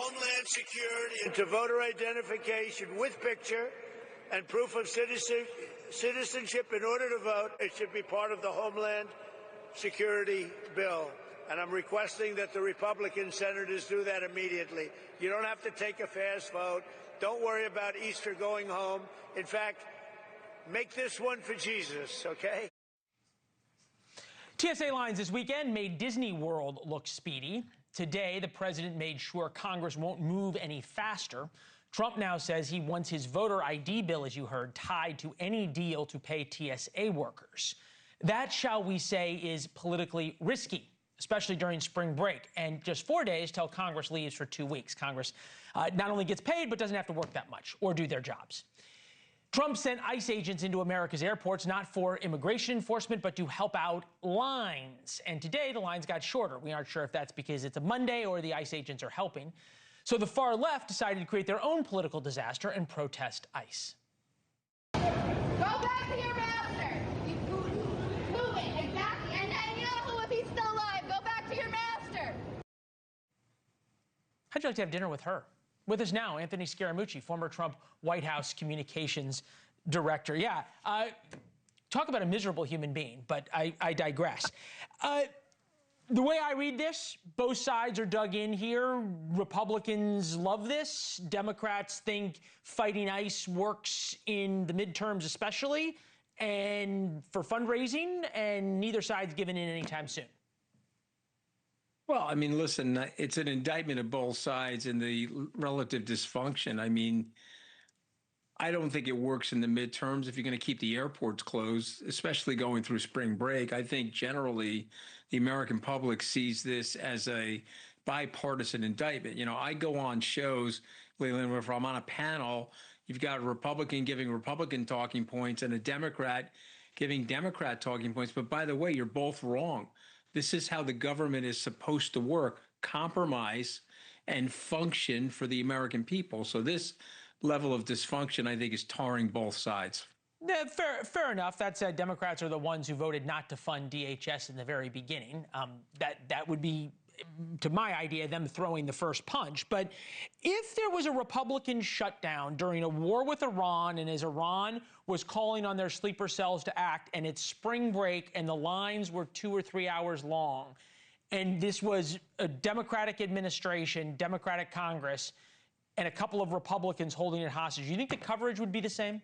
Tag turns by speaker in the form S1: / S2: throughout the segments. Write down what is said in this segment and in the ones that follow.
S1: Homeland Security into voter identification with picture and proof of citizenship in order to vote. It should be part of the Homeland Security bill. And I'm requesting that the Republican senators do that immediately. You don't have to take a fast vote. Don't worry about Easter going home. In fact, make this one for Jesus, okay?
S2: TSA lines this weekend made Disney World look speedy. Today, the president made sure Congress won't move any faster. Trump now says he wants his voter ID bill, as you heard, tied to any deal to pay TSA workers. That, shall we say, is politically risky, especially during spring break, and just 4 days till Congress leaves for 2 weeks. Congress not only gets paid, but doesn't have to work that much or do their jobs. Trump sent ICE agents into America's airports, not for immigration enforcement, but to help out lines. And today, the lines got shorter. We aren't sure if that's because it's a Monday or the ICE agents are helping. So the far left decided to create their own political disaster and protest ICE.
S3: Go back to your master. Move it, exactly. And Netanyahu, if he's still alive, go back to your master.
S2: How'd you like to have dinner with her? With us now, Anthony Scaramucci, former Trump White House communications director. Yeah, talk about a miserable human being, but I digress. The way I read this, both sides are dug in here. Republicans love this. Democrats think fighting ICE works in the midterms especially, and for fundraising, and neither side's giving in anytime soon.
S4: Well, I mean, listen, it's an indictment of both sides in the relative dysfunction. I mean, I don't think it works in the midterms if you're going to keep the airports closed, especially going through spring break. I think generally the American public sees this as a bipartisan indictment. You know, I go on shows, Leland, where I'm on a panel, you've got a Republican giving Republican talking points and a Democrat giving Democrat talking points. But by the way, you're both wrong. This is how the government is supposed to work, compromise and function for the American people. So this level of dysfunction, I think, is tarring both sides.
S2: Yeah, fair enough. That said, Democrats are the ones who voted not to fund DHS in the very beginning. That would be, to my idea, them throwing the first punch. But if there was a Republican shutdown during a war with Iran, and as Iran was calling on their sleeper cells to act, and it's spring break, and the lines were 2 or 3 hours long, and this was a Democratic administration, Democratic Congress, and a couple of Republicans holding it hostage, you think the coverage would be the same?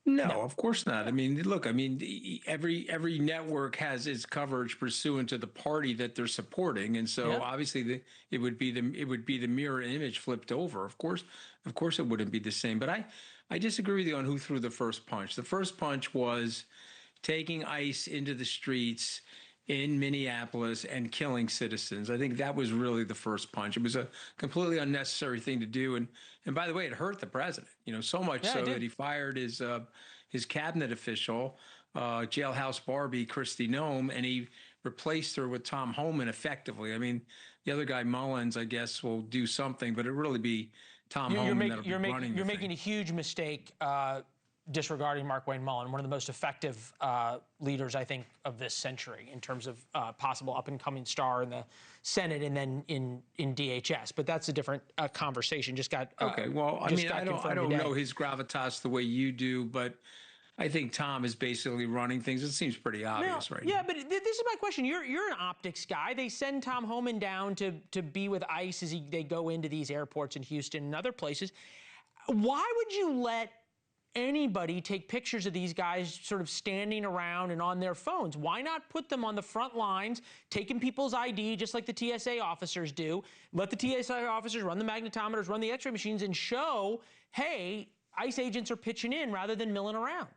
S4: No, of course not. I mean, look, I mean, every network has its coverage pursuant to the party that they're supporting, and so obviously it would be the mirror image flipped over. Of course, it wouldn't be the same. But I disagree with you on who threw the first punch. The first punch was taking ICE into the streets in Minneapolis and killing citizens. I think that was really the first punch. It was a completely unnecessary thing to do. And by the way, it hurt the president, you know, so much so that he fired his cabinet official, jailhouse Barbie, Kristi Noem, and he replaced her with Tom Homan effectively. I mean, the other guy, Mullins, I guess, will do something, but it'll really be Tom Homan. You're
S2: making a huge mistake disregarding Markwayne Mullin, one of the most effective leaders, I think, of this century in terms of possible up-and-coming star in the Senate and then in DHS. But that's a different conversation. Just got
S4: okay. Well, I mean, I don't know his gravitas the way you do, but I think Tom is basically running things. It seems pretty obvious right now.
S2: Yeah, but this is my question. You're an optics guy. They send Tom Homan down to be with ICE as they go into these airports in Houston and other places. Why would you let anybody take pictures of these guys sort of standing around and on their phones? Why not put them on the front lines, taking people's ID just like the TSA officers do? Let the TSA officers run the magnetometers, run the x-ray machines, and show, hey, ICE agents are pitching in rather than milling around.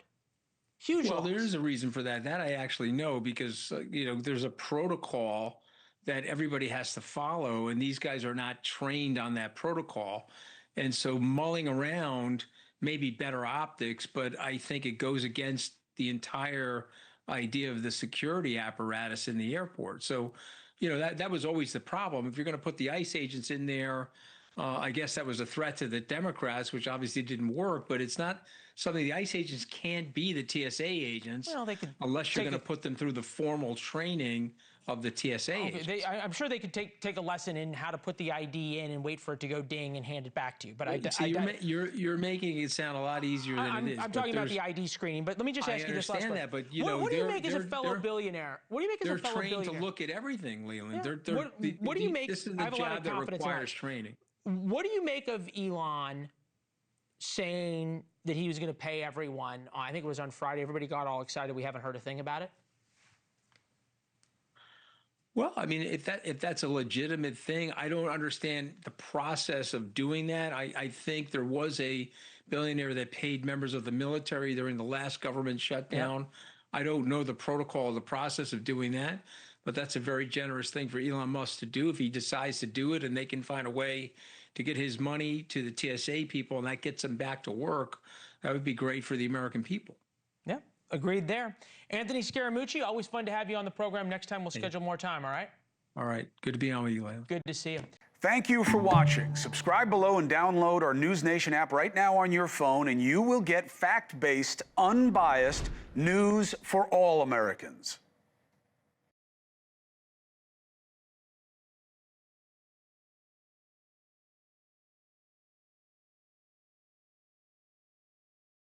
S2: Huge loss.
S4: Well, there is a reason for that. That I actually know because, you know, there's a protocol that everybody has to follow, and these guys are not trained on that protocol. And so mulling around may be better optics, but I think it goes against the entire idea of the security apparatus in the airport. So, you know, that was always the problem. If you're going to put the ICE agents in there, I guess that was a threat to the Democrats, which obviously didn't work, but it's not something. The ICE agents can't be the TSA agents unless you're going to put them through the formal training of the TSA agents.
S2: I'm sure they could take a lesson in how to put the ID in and wait for it to go ding and hand it back to you. But
S4: you're making it sound a lot easier than it is.
S2: I'm talking about the ID screening. But let me just ask you this last question.
S4: I understand that, but you know,
S2: what do you make as a fellow billionaire? What do you make as a fellow billionaire?
S4: They're trained to look at everything, Leland.
S2: Yeah. What do you make?
S4: This is the job that requires training.
S2: What do you make of Elon saying that he was going to pay everyone? I think it was on Friday. Everybody got all excited. We haven't heard a thing about it.
S4: Well, I mean, if that's a legitimate thing, I don't understand the process of doing that. I think there was a billionaire that paid members of the military during the last government shutdown. Yep. I don't know the protocol, the process of doing that, but that's a very generous thing for Elon Musk to do if he decides to do it, and they can find a way to get his money to the TSA people, and that gets them back to work. That would be great for the American people.
S2: Yeah, agreed there. Anthony Scaramucci, always fun to have you on the program. Next time we'll schedule more time, all right?
S4: All right. Good to be on with you, Leland.
S2: Good to see you.
S5: Thank you for watching. Subscribe below and download our NewsNation app right now on your phone, and you will get fact-based, unbiased news for all Americans.